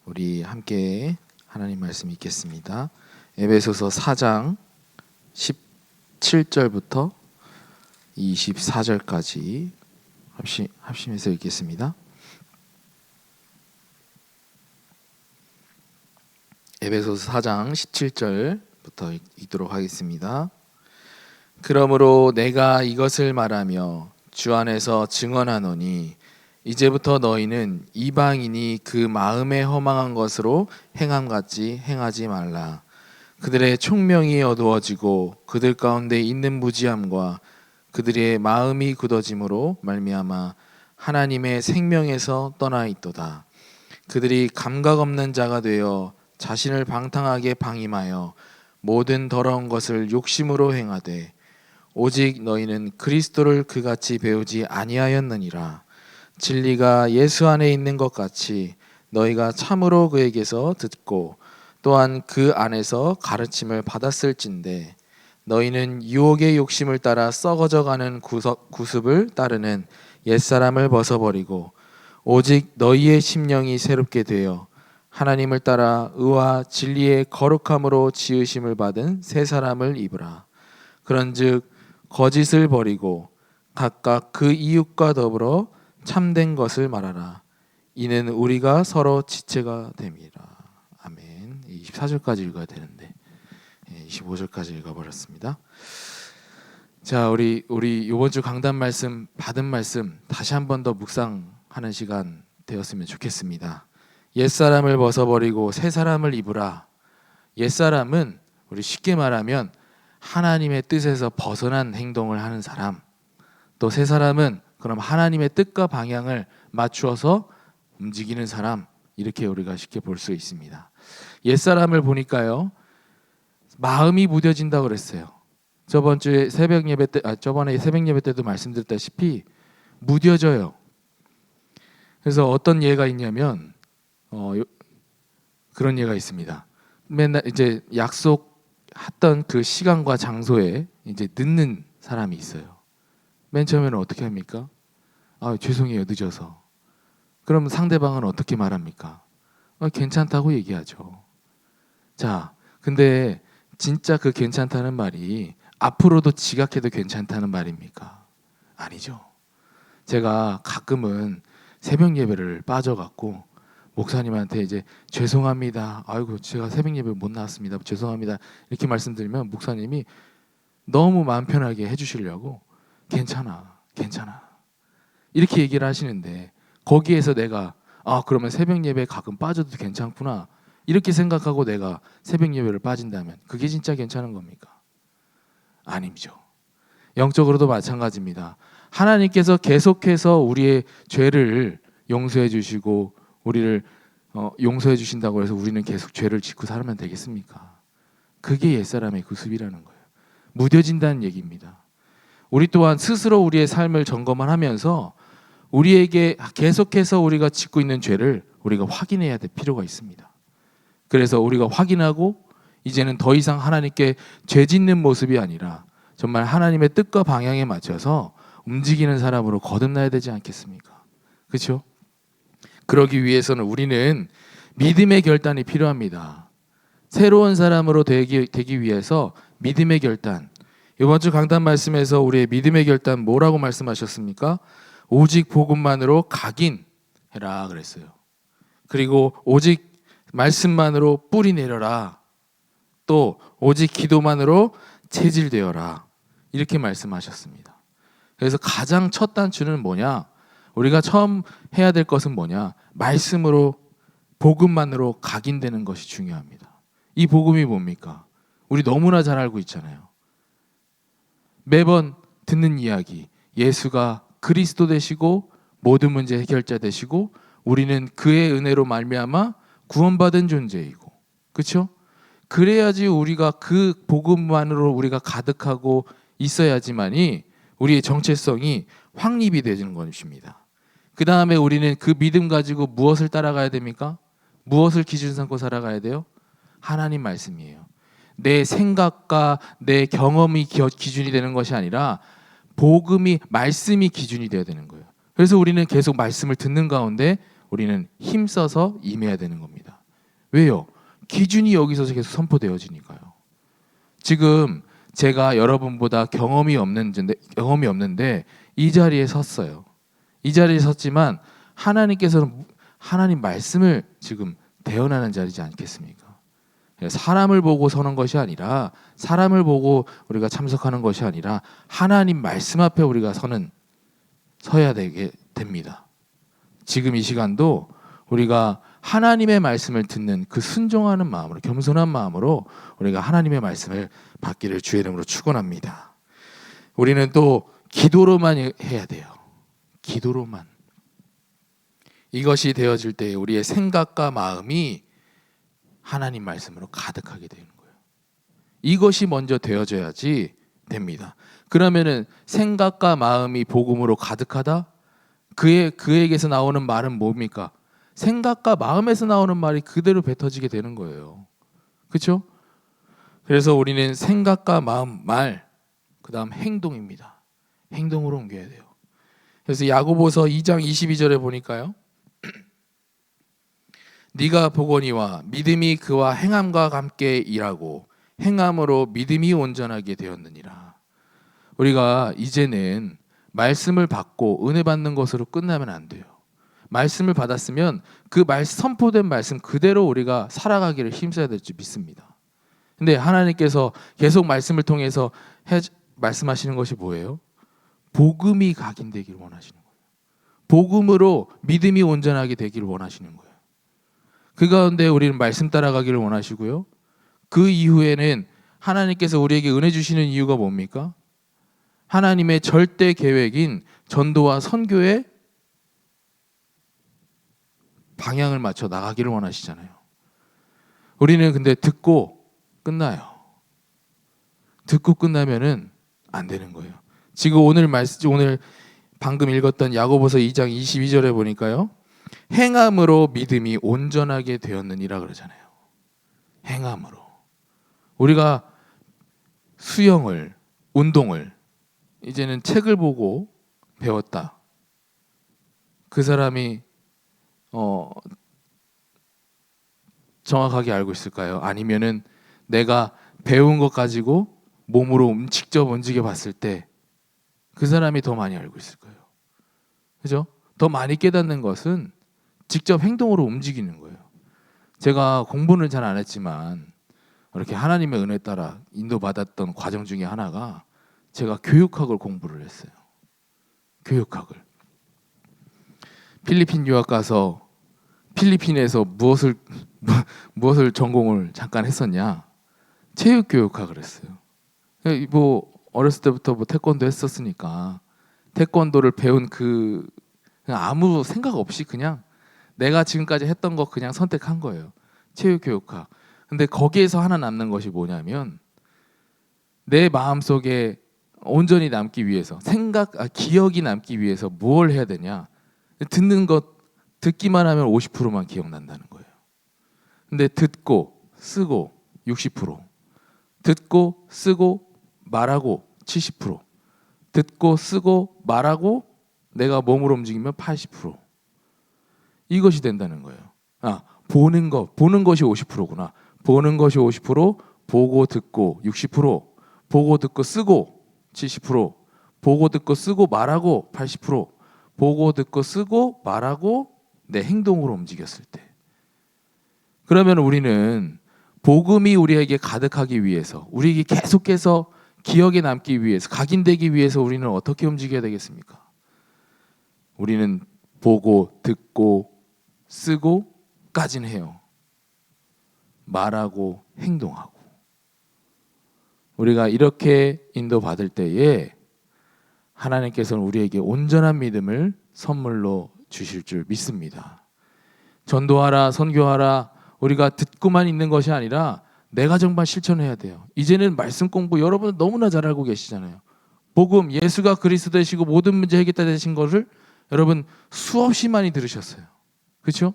우리 함께 하나님 말씀 읽겠습니다. 에베소서 4장 17절부터 24절까지 합심해서 읽겠습니다. 에베소서 4장 17절부터 읽도록 하겠습니다. 그러므로 내가 이것을 말하며 주 안에서 증언하노니 이제부터 너희는 이방인이 그 마음에 허망한 것으로 행함같이 행하지 말라. 그들의 총명이 어두워지고 그들 가운데 있는 무지함과 그들의 마음이 굳어짐으로 말미암아 하나님의 생명에서 떠나 있도다. 그들이 감각 없는 자가 되어 자신을 방탕하게 방임하여 모든 더러운 것을 욕심으로 행하되 오직 너희는 그리스도를 그같이 배우지 아니하였느니라. 진리가 예수 안에 있는 것 같이 너희가 참으로 그에게서 듣고 또한 그 안에서 가르침을 받았을진데 너희는 유혹의 욕심을 따라 썩어져가는 구습을 따르는 옛사람을 벗어버리고 오직 너희의 심령이 새롭게 되어 하나님을 따라 의와 진리의 거룩함으로 지으심을 받은 새 사람을 입으라. 그런즉 거짓을 버리고 각각 그 이웃과 더불어 참된 것을 말하라. 이는 우리가 서로 지체가 됨이라. 아멘. 24절까지 읽어야 되는데 25절까지 읽어버렸습니다. 자, 우리 이번 주 강단 말씀 받은 말씀 다시 한 번 더 묵상하는 시간 되었으면 좋겠습니다. 옛사람을 벗어버리고 새 사람을 입으라. 옛사람은 우리 쉽게 말하면 하나님의 뜻에서 벗어난 행동을 하는 사람, 또 새 사람은 그럼 하나님의 뜻과 방향을 맞추어서 움직이는 사람, 이렇게 우리가 쉽게 볼 수 있습니다. 옛사람을 보니까요, 마음이 무뎌진다고 그랬어요. 저번에 새벽 예배 때도 말씀드렸다시피 무뎌져요. 그래서 어떤 예가 있냐면 그런 예가 있습니다. 맨날 이제 약속했던 그 시간과 장소에 이제 늦는 사람이 있어요. 맨 처음에는 어떻게 합니까? 죄송해요, 늦어서. 그럼 상대방은 어떻게 말합니까? 괜찮다고 얘기하죠. 자, 근데 진짜 그 괜찮다는 말이 앞으로도 지각해도 괜찮다는 말입니까? 아니죠. 제가 가끔은 새벽 예배를 빠져갖고 목사님한테 이제 죄송합니다. 아이고, 제가 새벽 예배 못 나왔습니다. 죄송합니다. 이렇게 말씀드리면 목사님이 너무 마음 편하게 해주시려고 괜찮아. 이렇게 얘기를 하시는데 거기에서 내가 그러면 새벽 예배 가끔 빠져도 괜찮구나 이렇게 생각하고 내가 새벽 예배를 빠진다면 그게 진짜 괜찮은 겁니까? 아니죠. 영적으로도 마찬가지입니다. 하나님께서 계속해서 우리의 죄를 용서해 주시고 우리를 용서해 주신다고 해서 우리는 계속 죄를 짓고 살면 되겠습니까? 그게 옛사람의 구습이라는 거예요. 무뎌진다는 얘기입니다. 우리 또한 스스로 우리의 삶을 점검을 하면서 우리에게 계속해서 우리가 짓고 있는 죄를 우리가 확인해야 될 필요가 있습니다. 그래서 우리가 확인하고 이제는 더 이상 하나님께 죄 짓는 모습이 아니라 정말 하나님의 뜻과 방향에 맞춰서 움직이는 사람으로 거듭나야 되지 않겠습니까? 그렇죠? 그러기 위해서는 우리는 믿음의 결단이 필요합니다. 새로운 사람으로 되기 위해서 믿음의 결단. 이번 주 강단 말씀에서 우리의 믿음의 결단 뭐라고 말씀하셨습니까? 오직 복음만으로 각인해라 그랬어요. 그리고 오직 말씀만으로 뿌리 내려라. 또 오직 기도만으로 체질되어라. 이렇게 말씀하셨습니다. 그래서 가장 첫 단추는 뭐냐? 우리가 처음 해야 될 것은 뭐냐? 말씀으로 복음만으로 각인되는 것이 중요합니다. 이 복음이 뭡니까? 우리 너무나 잘 알고 있잖아요. 매번 듣는 이야기, 예수가 그리스도 되시고 모든 문제 해결자 되시고 우리는 그의 은혜로 말미암아 구원받은 존재이고, 그렇죠? 그래야지 우리가 그 복음만으로 우리가 가득하고 있어야지만이 우리의 정체성이 확립이 되는 것입니다. 그 다음에 우리는 그 믿음 가지고 무엇을 따라가야 됩니까? 무엇을 기준 삼고 살아가야 돼요? 하나님 말씀이에요. 내 생각과 내 경험이 기준이 되는 것이 아니라 복음이 말씀이 기준이 되어야 되는 거예요. 그래서 우리는 계속 말씀을 듣는 가운데 우리는 힘써서 임해야 되는 겁니다. 왜요? 기준이 여기서 계속 선포되어지니까요. 지금 제가 여러분보다 경험이 없는데 이 자리에 섰어요. 이 자리에 섰지만 하나님께서는 하나님 말씀을 지금 대언하는 자리지 않겠습니까? 사람을 보고 서는 것이 아니라, 사람을 보고 우리가 참석하는 것이 아니라 하나님 말씀 앞에 우리가 서야 되게 됩니다. 지금 이 시간도 우리가 하나님의 말씀을 듣는 그 순종하는 마음으로, 겸손한 마음으로 우리가 하나님의 말씀을 받기를 주의 이름으로 축원합니다. 우리는 또 기도로만 해야 돼요. 기도로만. 이것이 되어질 때 우리의 생각과 마음이 하나님 말씀으로 가득하게 되는 거예요. 이것이 먼저 되어져야지 됩니다. 그러면은 생각과 마음이 복음으로 가득하다? 그에게서 나오는 말은 뭡니까? 생각과 마음에서 나오는 말이 그대로 뱉어지게 되는 거예요. 그렇죠? 그래서 우리는 생각과 마음, 말, 그 다음 행동입니다. 행동으로 옮겨야 돼요. 그래서 야고보서 2장 22절에 보니까요, 네가 보거니와 믿음이 그와 행함과 함께 일하고 행함으로 믿음이 온전하게 되었느니라. 우리가 이제는 말씀을 받고 은혜 받는 것으로 끝나면 안 돼요. 말씀을 받았으면 그 선포된 말씀 그대로 우리가 살아가기를 힘써야 될 줄 믿습니다. 근데 하나님께서 계속 말씀을 통해서 말씀하시는 것이 뭐예요? 복음이 각인되기를 원하시는 거예요. 복음으로 믿음이 온전하게 되기를 원하시는 거예요. 그 가운데 우리는 말씀 따라가기를 원하시고요. 그 이후에는 하나님께서 우리에게 은혜 주시는 이유가 뭡니까? 하나님의 절대 계획인 전도와 선교의 방향을 맞춰 나가기를 원하시잖아요. 우리는 근데 듣고 끝나요. 듣고 끝나면은 안 되는 거예요. 지금 오늘 방금 읽었던 야고보서 2장 22절에 보니까요, 행함으로 믿음이 온전하게 되었느니라 그러잖아요. 행함으로. 우리가 수영을, 운동을 이제는 책을 보고 배웠다. 그 사람이 정확하게 알고 있을까요? 아니면은 내가 배운 것 가지고 몸으로 직접 움직여 봤을 때 그 사람이 더 많이 알고 있을 거예요. 그죠? 더 많이 깨닫는 것은 직접 행동으로 움직이는 거예요. 제가 공부는 잘 안 했지만 이렇게 하나님의 은혜 따라 인도받았던 과정 중에 하나가 제가 교육학을 공부를 했어요. 교육학을. 필리핀 유학 가서 필리핀에서 무엇을 전공을 잠깐 했었냐? 체육교육학을 했어요. 뭐 어렸을 때부터 태권도 했었으니까 태권도를 배운 그냥 아무 생각 없이 그냥 내가 지금까지 했던 거 그냥 선택한 거예요. 체육교육학. 근데 거기에서 하나 남는 것이 뭐냐면 내 마음속에 온전히 남기 위해서 기억이 남기 위해서 뭘 해야 되냐? 듣기만 하면 50%만 기억난다는 거예요. 근데 듣고 쓰고 60%, 듣고 쓰고 말하고 70%, 듣고 쓰고 말하고 내가 몸으로 움직이면 80%. 이것이 된다는 거예요. 보는 것이 50%구나. 보는 것이 50%, 보고 듣고 60%, 보고 듣고 쓰고 70%, 보고 듣고 쓰고 말하고 80%, 보고 듣고 쓰고 말하고 내 행동으로 움직였을 때. 그러면 우리는 복음이 우리에게 가득하기 위해서, 우리에게 계속해서 기억에 남기 위해서, 각인되기 위해서 우리는 어떻게 움직여야 되겠습니까? 우리는 보고 듣고 쓰고까지는 해요. 말하고 행동하고. 우리가 이렇게 인도받을 때에 하나님께서는 우리에게 온전한 믿음을 선물로 주실 줄 믿습니다. 전도하라, 선교하라, 우리가 듣고만 있는 것이 아니라 내가 정말 실천해야 돼요. 이제는 말씀 공부 여러분 너무나 잘 알고 계시잖아요. 복음, 예수가 그리스도 되시고 모든 문제 해결다 되신 것을 여러분 수없이 많이 들으셨어요. 그렇죠?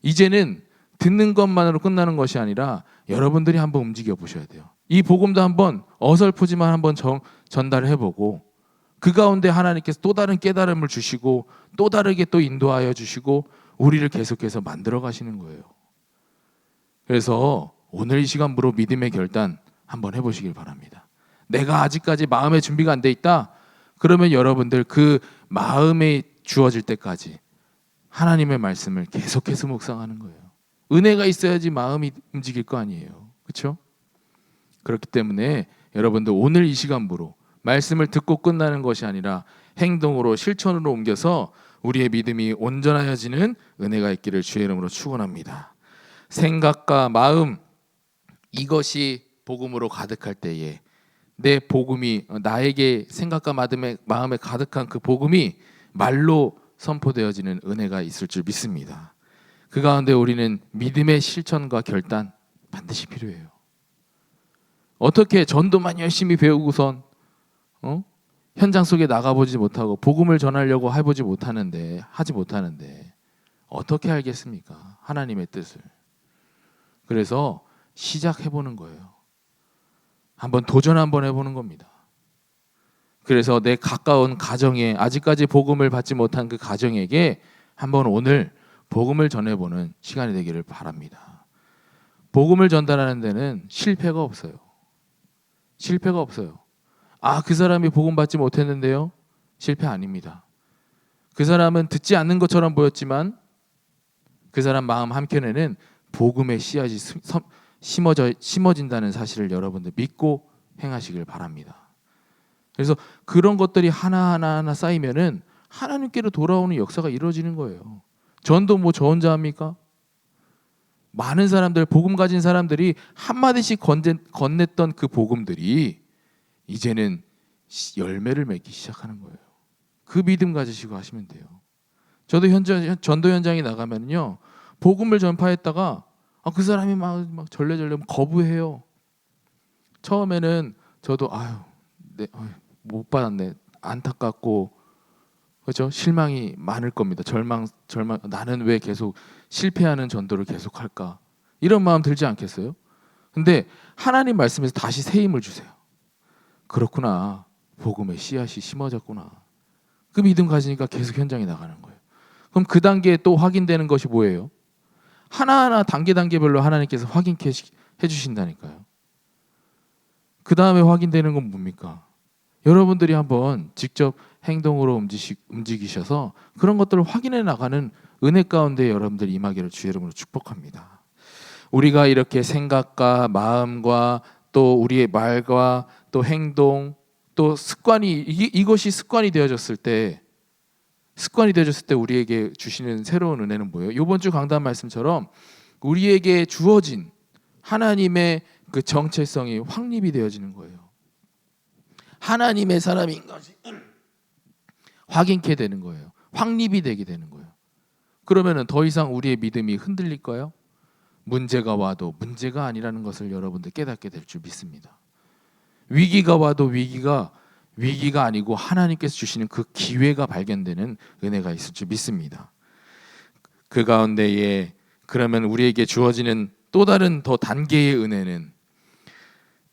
이제는 듣는 것만으로 끝나는 것이 아니라 여러분들이 한번 움직여 보셔야 돼요. 이 복음도 한번 어설프지만 한번 전달해보고 그 가운데 하나님께서 또 다른 깨달음을 주시고 또 다르게 또 인도하여 주시고 우리를 계속해서 만들어 가시는 거예요. 그래서 오늘 이 시간부로 믿음의 결단 한번 해보시길 바랍니다. 내가 아직까지 마음의 준비가 안 돼 있다? 그러면 여러분들 그 마음에 주어질 때까지 하나님의 말씀을 계속해서 묵상하는 거예요. 은혜가 있어야지 마음이 움직일 거 아니에요. 그렇죠? 그렇기 때문에 여러분들 오늘 이 시간부로 말씀을 듣고 끝나는 것이 아니라 행동으로 실천으로 옮겨서 우리의 믿음이 온전하여지는 은혜가 있기를 주의 이름으로 축원합니다. 생각과 마음, 이것이 복음으로 가득할 때에 내 복음이 나에게 생각과 마음에 가득한 그 복음이 말로 선포되어지는 은혜가 있을 줄 믿습니다. 그 가운데 우리는 믿음의 실천과 결단 반드시 필요해요. 어떻게 전도만 열심히 배우고선 현장 속에 나가보지 못하고 복음을 전하려고 하지 못하는데 어떻게 알겠습니까? 하나님의 뜻을. 그래서 시작해보는 거예요. 한번 도전 한번 해보는 겁니다. 그래서 내 가까운 가정에 아직까지 복음을 받지 못한 그 가정에게 한번 오늘 복음을 전해보는 시간이 되기를 바랍니다. 복음을 전달하는 데는 실패가 없어요. 실패가 없어요. 그 사람이 복음 받지 못했는데요? 실패 아닙니다. 그 사람은 듣지 않는 것처럼 보였지만 그 사람 마음 한켠에는 복음의 씨앗이 심어진다는 사실을 여러분들 믿고 행하시길 바랍니다. 그래서 그런 것들이 하나하나 쌓이면은 하나님께로 돌아오는 역사가 이루어지는 거예요. 전도 저 혼자 합니까? 많은 사람들, 복음 가진 사람들이 한마디씩 건넸던 그 복음들이 이제는 열매를 맺기 시작하는 거예요. 그 믿음 가지시고 하시면 돼요. 저도 전도 현장에 나가면요, 복음을 전파했다가 그 사람이 막 절레절레 거부해요. 처음에는 저도 못 받았네, 안타깝고, 그렇죠? 실망이 많을 겁니다. 절망. 나는 왜 계속 실패하는 전도를 계속할까? 이런 마음 들지 않겠어요? 근데 하나님 말씀에서 다시 새 힘을 주세요. 그렇구나. 복음의 씨앗이 심어졌구나. 그 믿음 가지니까 계속 현장에 나가는 거예요. 그럼 그 단계에 또 확인되는 것이 뭐예요? 하나하나 단계별로 하나님께서 확인해 주신다니까요. 그 다음에 확인되는 건 뭡니까? 여러분들이 한번 직접 행동으로 움직이셔서 그런 것들을 확인해 나가는 은혜 가운데 여러분들 임하기를 주의 이름으로 축복합니다. 우리가 이렇게 생각과 마음과 또 우리의 말과 또 행동 또 습관이 이것이 습관이 되어졌을 때 우리에게 주시는 새로운 은혜는 뭐예요? 이번 주 강단 말씀처럼 우리에게 주어진 하나님의 그 정체성이 확립이 되어지는 거예요. 하나님의 사람인 것이 확인케 되는 거예요. 확립이 되게 되는 거예요. 그러면은 더 이상 우리의 믿음이 흔들릴까요? 문제가 와도 문제가 아니라는 것을 여러분들 깨닫게 될 줄 믿습니다. 위기가 와도 위기가 아니고 하나님께서 주시는 그 기회가 발견되는 은혜가 있을 줄 믿습니다. 그 가운데에 그러면 우리에게 주어지는 또 다른 더 단계의 은혜는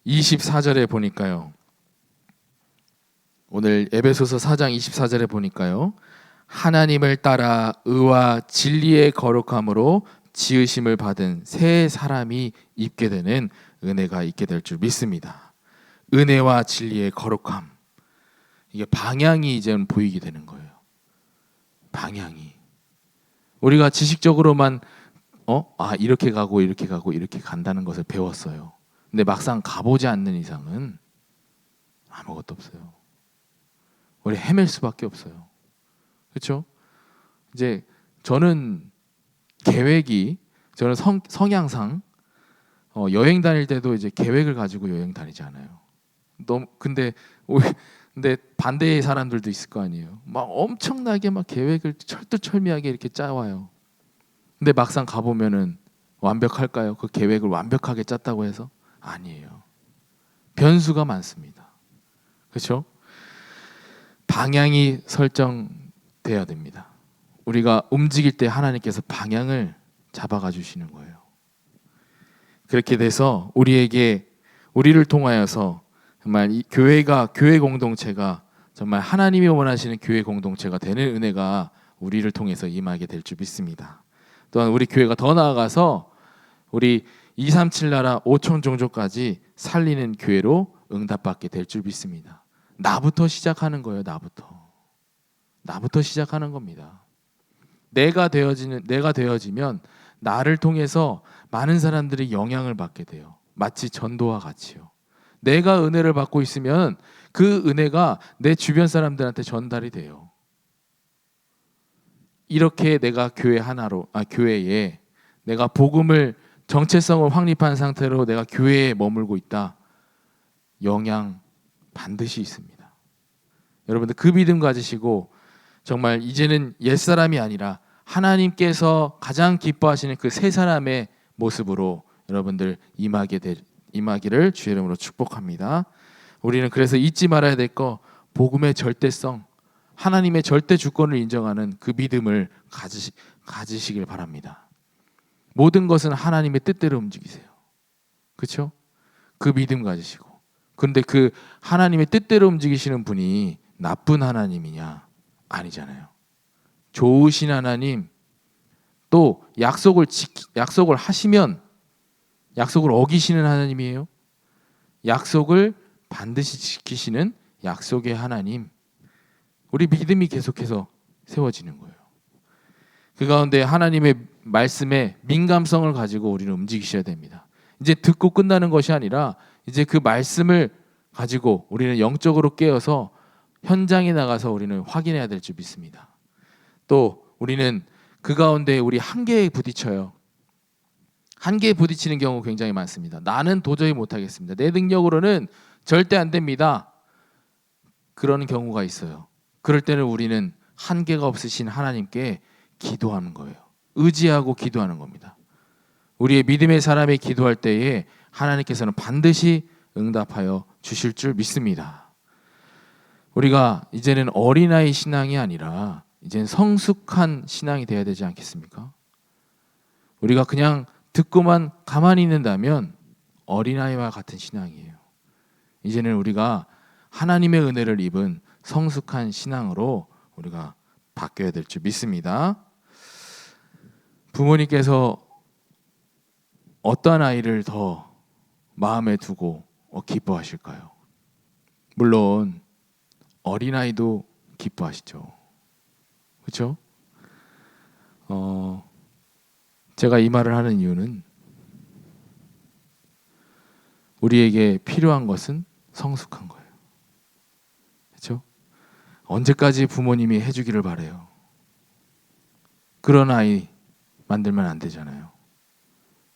24절에 보니까요. 오늘 에베소서 4장 24절에 보니까요. 하나님을 따라 의와 진리의 거룩함으로 지으심을 받은 새 사람이 입게 되는 은혜가 있게 될 줄 믿습니다. 은혜와 진리의 거룩함. 이게 방향이 이제는 보이게 되는 거예요. 방향이. 우리가 지식적으로만 이렇게 가고 이렇게 간다는 것을 배웠어요. 근데 막상 가보지 않는 이상은 아무것도 없어요. 우리 헤맬 수밖에 없어요. 그렇죠? 이제 저는 성향상 여행 다닐 때도 이제 계획을 가지고 여행 다니지 않아요. 근데 반대의 사람들도 있을 거 아니에요. 막 엄청나게 막 계획을 철두철미하게 이렇게 짜와요. 근데 막상 가보면은 완벽할까요? 그 계획을 완벽하게 짰다고 해서 아니에요. 변수가 많습니다. 그렇죠? 방향이 설정돼야 됩니다. 우리가 움직일 때 하나님께서 방향을 잡아가 주시는 거예요. 그렇게 돼서 우리를 통하여서 정말 이 교회 공동체가 정말 하나님이 원하시는 교회 공동체가 되는 은혜가 우리를 통해서 임하게 될 줄 믿습니다. 또한 우리 교회가 더 나아가서 우리 237 나라 5천 종족까지 살리는 교회로 응답받게 될 줄 믿습니다. 나부터 시작하는 거예요. 나부터 시작하는 겁니다. 내가 되어지면 나를 통해서 많은 사람들이 영향을 받게 돼요. 마치 전도와 같이요. 내가 은혜를 받고 있으면 그 은혜가 내 주변 사람들한테 전달이 돼요. 이렇게 내가 교회에 내가 복음을 정체성을 확립한 상태로 내가 교회에 머물고 있다. 영향 반드시 있습니다. 여러분들 그 믿음 가지시고 정말 이제는 옛사람이 아니라 하나님께서 가장 기뻐하시는 그 세 사람의 모습으로 여러분들 임하기를 주의 이름으로 축복합니다. 우리는 그래서 잊지 말아야 될 거 복음의 절대성, 하나님의 절대 주권을 인정하는 그 믿음을 가지시길 바랍니다. 모든 것은 하나님의 뜻대로 움직이세요. 그렇죠? 그 믿음 가지시고. 그런데 그 하나님의 뜻대로 움직이시는 분이 나쁜 하나님이냐? 아니잖아요. 좋으신 하나님, 또 약속을 하시면 약속을 어기시는 하나님이에요. 약속을 반드시 지키시는 약속의 하나님. 우리 믿음이 계속해서 세워지는 거예요. 그 가운데 하나님의 말씀에 민감성을 가지고 우리는 움직이셔야 됩니다. 이제 듣고 끝나는 것이 아니라 이제 그 말씀을 가지고 우리는 영적으로 깨어서 현장에 나가서 우리는 확인해야 될 줄 믿습니다. 또 우리는 그 가운데 우리 한계에 부딪혀요. 한계에 부딪히는 경우 굉장히 많습니다. 나는 도저히 못하겠습니다. 내 능력으로는 절대 안 됩니다. 그런 경우가 있어요. 그럴 때는 우리는 한계가 없으신 하나님께 기도하는 거예요. 의지하고 기도하는 겁니다. 우리의 믿음의 사람이 기도할 때에 하나님께서는 반드시 응답하여 주실 줄 믿습니다. 우리가 이제는 어린아이 신앙이 아니라 이제는 성숙한 신앙이 되어야 되지 않겠습니까? 우리가 그냥 듣고만 가만히 있는다면 어린아이와 같은 신앙이에요. 이제는 우리가 하나님의 은혜를 입은 성숙한 신앙으로 우리가 바뀌어야 될 줄 믿습니다. 부모님께서 어떤 아이를 더 마음에 두고 기뻐하실까요? 물론 어린아이도 기뻐하시죠. 그렇죠? 제가 이 말을 하는 이유는 우리에게 필요한 것은 성숙한 거예요. 그렇죠? 언제까지 부모님이 해주기를 바래요. 그런 아이 만들면 안 되잖아요.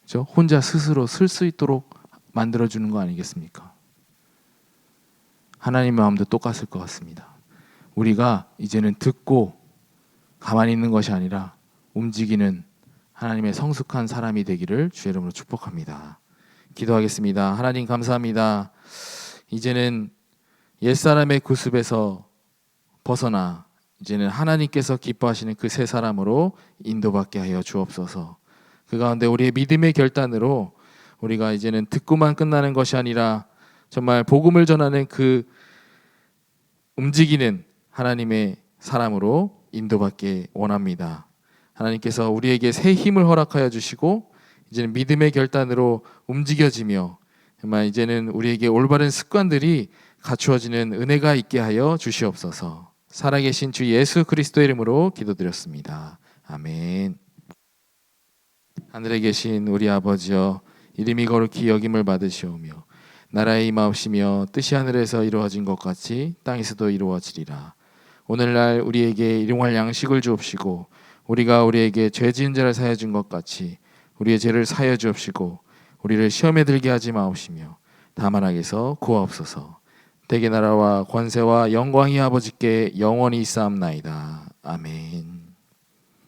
그렇죠? 혼자 스스로 쓸 수 있도록 만들어주는 거 아니겠습니까? 하나님의 마음도 똑같을 것 같습니다. 우리가 이제는 듣고 가만히 있는 것이 아니라 움직이는 하나님의 성숙한 사람이 되기를 주의 이름으로 축복합니다. 기도하겠습니다. 하나님 감사합니다. 이제는 옛사람의 구습에서 벗어나 이제는 하나님께서 기뻐하시는 그 세 사람으로 인도받게 하여 주옵소서. 그 가운데 우리의 믿음의 결단으로 우리가 이제는 듣고만 끝나는 것이 아니라 정말 복음을 전하는 그 움직이는 하나님의 사람으로 인도받게 원합니다. 하나님께서 우리에게 새 힘을 허락하여 주시고 이제는 믿음의 결단으로 움직여지며 정말 이제는 우리에게 올바른 습관들이 갖추어지는 은혜가 있게 하여 주시옵소서. 살아계신 주 예수 그리스도의 이름으로 기도드렸습니다. 아멘. 하늘에 계신 우리 아버지여, 이름이 거룩히 여김을 받으시오며 나라의 임하옵시며 뜻이 하늘에서 이루어진 것 같이 땅에서도 이루어지리라. 오늘날 우리에게 일용할 양식을 주옵시고 우리가 우리에게 죄 지은 자를 사하여 준 것 같이 우리의 죄를 사하여 주옵시고 우리를 시험에 들게 하지 마옵시며 다만 악에서 구하옵소서. 대개 나라와 권세와 영광이 아버지께 영원히 있사옵나이다. 아멘.